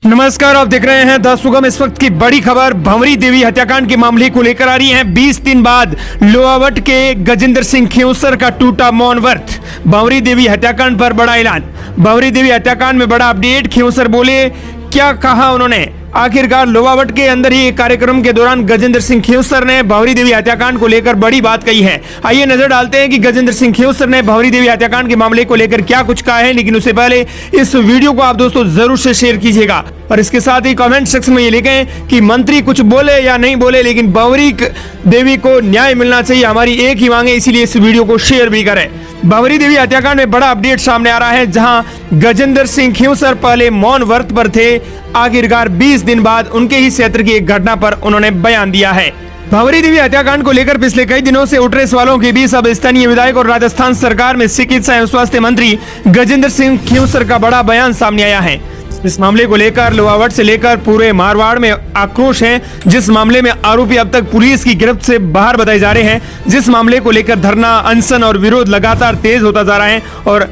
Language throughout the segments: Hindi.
नमस्कार, आप देख रहे हैं द सुगम। इस वक्त की बड़ी खबर भंवरी देवी हत्याकांड के मामले को लेकर आ रही है। 20 दिन बाद लोहावट के गजेंद्र सिंह खेवसर का टूटा मौन व्रत। भंवरी देवी हत्याकांड पर बड़ा ऐलान। भंवरी देवी हत्याकांड में बड़ा अपडेट। खेवसर बोले, क्या कहा उन्होंने? आखिरकार लोहावट के अंदर ही एक कार्यक्रम के दौरान गजेंद्र सिंह खेवसर ने भंवरी देवी हत्याकांड को लेकर बड़ी बात कही है। आइए नजर डालते हैं कि गजेंद्र सिंह खेवसर ने भंवरी देवी हत्याकांड के मामले को लेकर क्या कुछ कहा है। लेकिन उससे पहले इस वीडियो को आप दोस्तों जरूर से शेयर कीजिएगा और इसके साथ ही कमेंट सेक्शन में ये लिखें कि मंत्री कुछ बोले या नहीं बोले, लेकिन भंवरी देवी को न्याय मिलना चाहिए, हमारी एक ही मांग है। इसीलिए इस वीडियो को शेयर भी करें। भंवरी देवी हत्याकांड में बड़ा अपडेट सामने आ रहा है, जहां गजेंद्र सिंह खेवसर पहले मौन व्रत पर थे। आखिरकार 20 दिन बाद उनके ही क्षेत्र की एक घटना पर उन्होंने बयान दिया है। भंवरी देवी हत्याकांड को लेकर पिछले कई दिनों से उठ रहे सवालों के बीच अब स्थानीय विधायक और राजस्थान सरकार में चिकित्सा एवं स्वास्थ्य मंत्री गजेंद्र सिंह खेवसर का बड़ा बयान सामने आया है। इस मामले को लेकर लोहावट से लेकर पूरे मारवाड़ में आक्रोश है। जिस मामले में आरोपी अब तक पुलिस की गिरफ्त से बाहर बताए जा रहे हैं, जिस मामले को लेकर धरना, अनशन और विरोध लगातार तेज होता जा रहा है और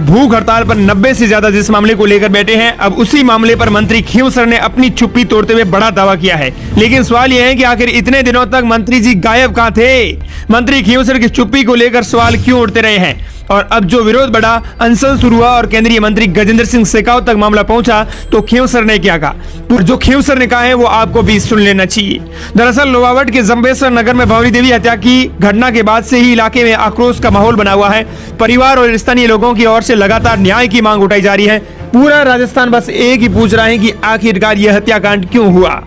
भूख हड़ताल पर 90 से ज्यादा जिस मामले को लेकर बैठे हैं, अब उसी मामले पर मंत्री खेवसर ने अपनी चुप्पी तोड़ते हुए बड़ा दावा किया है। लेकिन सवाल यह है कि आखिर इतने दिनों तक मंत्री जी गायब कहां थे? मंत्री खेवसर की चुप्पी को लेकर सवाल क्यों उठते रहे हैं? और अब जो विरोध बढ़ा, अनशन शुरू हुआ और केंद्रीय मंत्री गजेंद्र सिंह शेखावत तक मामला पहुंचा, तो खेवसर ने क्या कहा? जो खेवसर ने कहा है वो आपको भी सुन लेना चाहिए। दरअसल लोहावट के जंबेश्वर नगर में भंवरी देवी हत्या की घटना के बाद से ही इलाके में आक्रोश का माहौल बना हुआ है। परिवार और स्थानीय लोगों की ओर से लगातार न्याय की मांग उठाई जा रही है। पूरा राजस्थान बस एक ही पूछ रहा है कि आखिरकार यह हत्याकांड क्यों हुआ,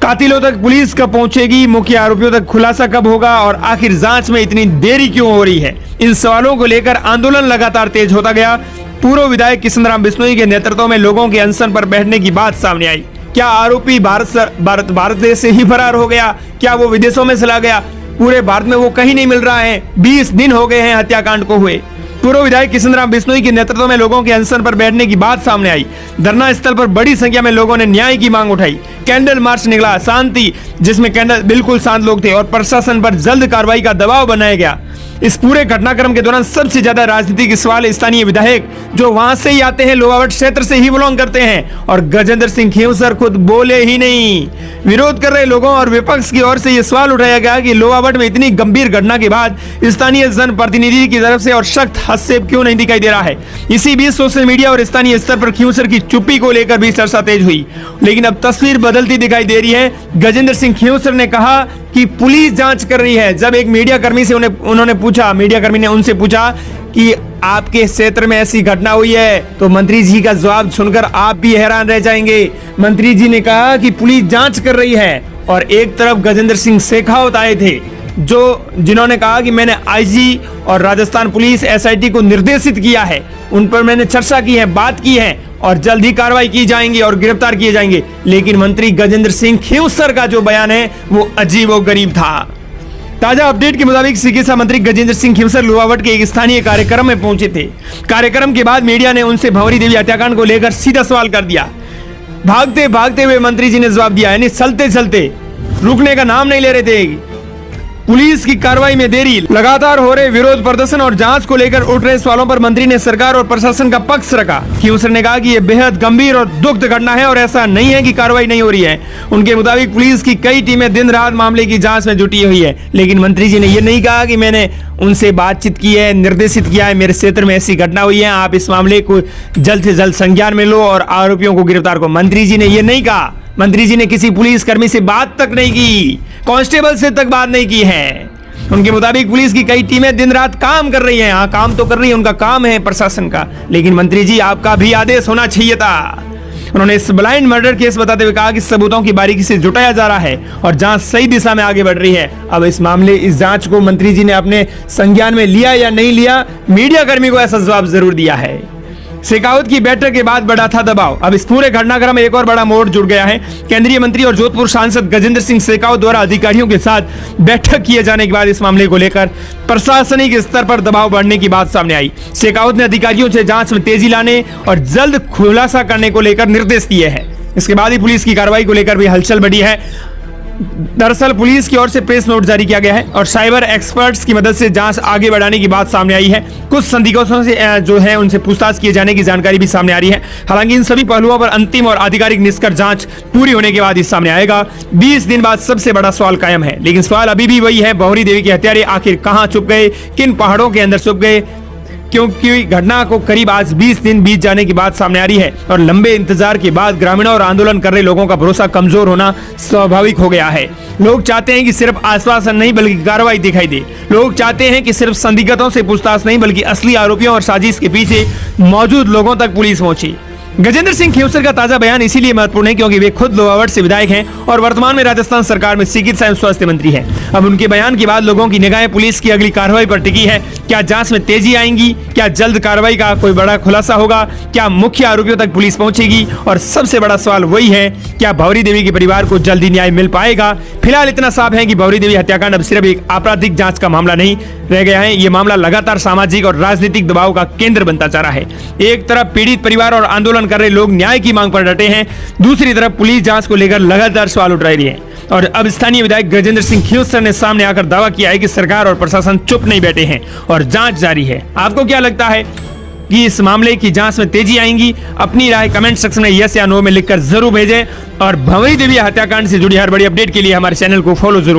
कातिलों तक पुलिस कब पहुंचेगी, मुख्य आरोपियों तक खुलासा कब होगा और आखिर जांच में इतनी देरी क्यों हो रही है? इन सवालों को लेकर आंदोलन लगातार तेज होता गया। पूर्व विधायक किशनराम बिश्नोई के नेतृत्व में लोगों के अनशन पर बैठने की बात सामने आई। क्या आरोपी भारत देश से ही फरार हो गया? क्या वो विदेशों में चला गया? पूरे भारत में वो कहीं नहीं मिल रहा है। 20 दिन हो गए हैं हत्याकांड को हुए। पूर्व विधायक किशनराम बिश्नोई के नेतृत्व में लोगों के अनशन पर बैठने की बात सामने आई। धरना स्थल पर बड़ी संख्या में लोगों ने न्याय की मांग उठाई। कैंडल मार्च निकला, शांति, जिसमें कैंडल बिल्कुल शांत लोग थे और प्रशासन पर जल्द कार्रवाई का दबाव बनाया गया। इस पूरे घटनाक्रम के दौरान सबसे ज्यादा राजनीतिक सवाल स्थानीय विधायक जो वहां से ही आते हैं, लोहावट क्षेत्र से ही बिलोंग करते हैं, और गजेंद्र सिंह खेवसर खुद बोले ही नहीं। विरोध कर रहे लोगों और विपक्ष की ओर से यह सवाल उठाया गया कि लोहावट में इतनी गंभीर घटना के बाद स्थानीय जनप्रतिनिधि की तरफ से और सख्त हस्तक्षेप क्यों नहीं दिखाई दे रहा है। इसी बीच सोशल मीडिया और स्थानीय स्तर पर खेवसर की चुप्पी को लेकर भी चर्चा तेज हुई। लेकिन अब तस्वीर बदलती दिखाई दे रही है। गजेंद्र सिंह खेवसर ने कहा कि पुलिस जांच कर रही है। जब एक मीडिया कर्मी से उन्होंने पूछा, मीडिया कर्मी ने उनसे पूछा कि आपके क्षेत्र में ऐसी घटना हुई है, तो मंत्री जी का जवाब सुनकर आप भी हैरान रह जाएंगे। मंत्री जी ने कहा कि पुलिस जांच कर रही है और एक तरफ गजेंद्र सिंह शेखावत आए थे जिन्होंने कहा कि मैंने आईजी और राजस्थान पुलिस एसआईटी को निर्देशित किया है, उन पर मैंने चर्चा की है, बात की है और जल्द ही कार्रवाई की जाएंगी और गिरफ्तार किए जाएंगे। लेकिन मंत्री गजेंद्र सिंह खेवसर का जो बयान है वो अजीबोगरीब था। ताजा अपडेट के मुताबिक चिकित्सा मंत्री गजेंद्र सिंह खेवसर लोहावट के एक स्थानीय कार्यक्रम में पहुंचे थे। कार्यक्रम के बाद मीडिया ने उनसे भंवरी देवी हत्याकांड को लेकर सीधा सवाल कर दिया। भागते भागते हुए मंत्री जी ने जवाब दिया, यानी चलते चलते, रुकने का नाम नहीं ले रहे थे। पुलिस की कार्रवाई में देरी, लगातार हो रहे विरोध प्रदर्शन और जांच को लेकर उठ रहे सवालों पर मंत्री ने सरकार और प्रशासन का पक्ष रखा। खेवसर ने कहा कि यह बेहद गंभीर और दुखद घटना है और ऐसा नहीं है कि कार्रवाई नहीं हो रही है। उनके मुताबिक पुलिस की कई टीमें दिन रात मामले की जांच में जुटी हुई है। लेकिन मंत्री जी ने यह नहीं कहा कि मैंने उनसे बातचीत की है, निर्देशित किया है, मेरे क्षेत्र में ऐसी घटना हुई है, आप इस मामले को जल्द से जल्द संज्ञान में लो और आरोपियों को गिरफ्तार करो। मंत्री जी ने यह नहीं कहा। मंत्री जी ने किसी पुलिस कर्मी से बात तक नहीं की, कांस्टेबल से तक बात नहीं की है। उनके मुताबिक पुलिस की कई टीमें दिन रात काम कर रही हैं। हाँ, काम तो कर रही है, उनका काम है प्रशासन का, लेकिन मंत्री जी आपका भी आदेश होना चाहिए था। उन्होंने इस ब्लाइंड मर्डर केस बताते हुए कहा कि सबूतों की बारीकी से जुटाया जा रहा है और जांच सही दिशा में आगे बढ़ रही है। अब इस जांच को मंत्री जी ने अपने संज्ञान में लिया या नहीं लिया, मीडिया कर्मी को ऐसा जवाब जरूर दिया है। शेखावत की बैठक के बाद बढ़ा था दबाव। अब इस पूरे घटनाक्रम में एक और बड़ा मोड़ जुड़ गया है। केंद्रीय मंत्री और जोधपुर सांसद गजेंद्र सिंह शेखावत द्वारा अधिकारियों के साथ बैठक किए जाने के बाद इस मामले को लेकर प्रशासनिक स्तर पर दबाव बढ़ने की बात सामने आई। शेखावत ने अधिकारियों से जांच में तेजी लाने और जल्द खुलासा करने को लेकर निर्देश दिए हैं। इसके बाद ही पुलिस की कार्रवाई को लेकर भी हलचल बढ़ी है। दरअसल पुलिस की ओर से प्रेस नोट जारी किया गया है और साइबर एक्सपर्ट्स की मदद से जांच आगे बढ़ाने की बात सामने आई है। कुछ संदिग्धों से जो है उनसे पूछताछ किए जाने की जानकारी भी सामने आ रही है। हालांकि इन सभी पहलुओं पर अंतिम और आधिकारिक निष्कर्ष जांच पूरी होने के बाद ही सामने आएगा। 20 दिन बाद सबसे बड़ा सवाल कायम है, लेकिन सवाल अभी भी वही है, भंवरी देवी के हत्यारे आखिर कहां छुप गए, किन पहाड़ों के अंदर छुप गए, क्योंकि घटना को करीब आज 20 दिन बीत जाने की बात सामने आ रही है और लंबे इंतजार के बाद ग्रामीणों और आंदोलन कर रहे लोगों का भरोसा कमजोर होना स्वाभाविक हो गया है। लोग चाहते हैं कि सिर्फ आश्वासन नहीं बल्कि कार्रवाई दिखाई दे। लोग चाहते हैं कि सिर्फ संदिग्धों से पूछताछ नहीं बल्कि असली आरोपियों और साजिश के पीछे मौजूद लोगों तक पुलिस पहुंचे। गजेंद्र सिंह खेवसर का ताजा बयान इसीलिए महत्वपूर्ण है क्योंकि वे खुद लोहावट से विधायक हैं और वर्तमान में राजस्थान सरकार में चिकित्सा एवं स्वास्थ्य मंत्री हैं। अब उनके बयान के बाद लोगों की निगाहें पुलिस की अगली कार्रवाई पर टिकी है। क्या जांच में तेजी आएगी? क्या जल्द कार्रवाई का कोई बड़ा खुलासा होगा? क्या मुख्य आरोपियों तक पुलिस पहुंचेगी? और सबसे बड़ा सवाल वही है, क्या भंवरी देवी के परिवार को जल्दी न्याय मिल पाएगा? फिलहाल इतना साफ है कि भंवरी देवी हत्याकांड अब सिर्फ एक आपराधिक जांच का मामला नहीं रह गया है। ये मामला लगातार सामाजिक और राजनीतिक दबाव का केंद्र बनता जा रहा है। एक तरफ पीड़ित परिवार और आंदोलन कर रहे लोग न्याय की मांग पर डटे हैं, दूसरी तरफ पुलिस जांच को लेकर लगातार सवाल उठ रही है। और अब स्थानीय विधायक गजेंद्र सिंह खेवसर ने सामने आकर दावा किया है कि सरकार और प्रशासन चुप नहीं बैठे हैं और जांच जारी है। आपको क्या लगता है कि इस मामले की जांच में तेजी आएगी? अपनी राय कमेंट सेक्शन में यस या नो में लिखकर जरूर भेजें और भंवरी देवी हत्याकांड से जुड़ी हर बड़ी अपडेट के लिए हमारे चैनल को फॉलो जरूर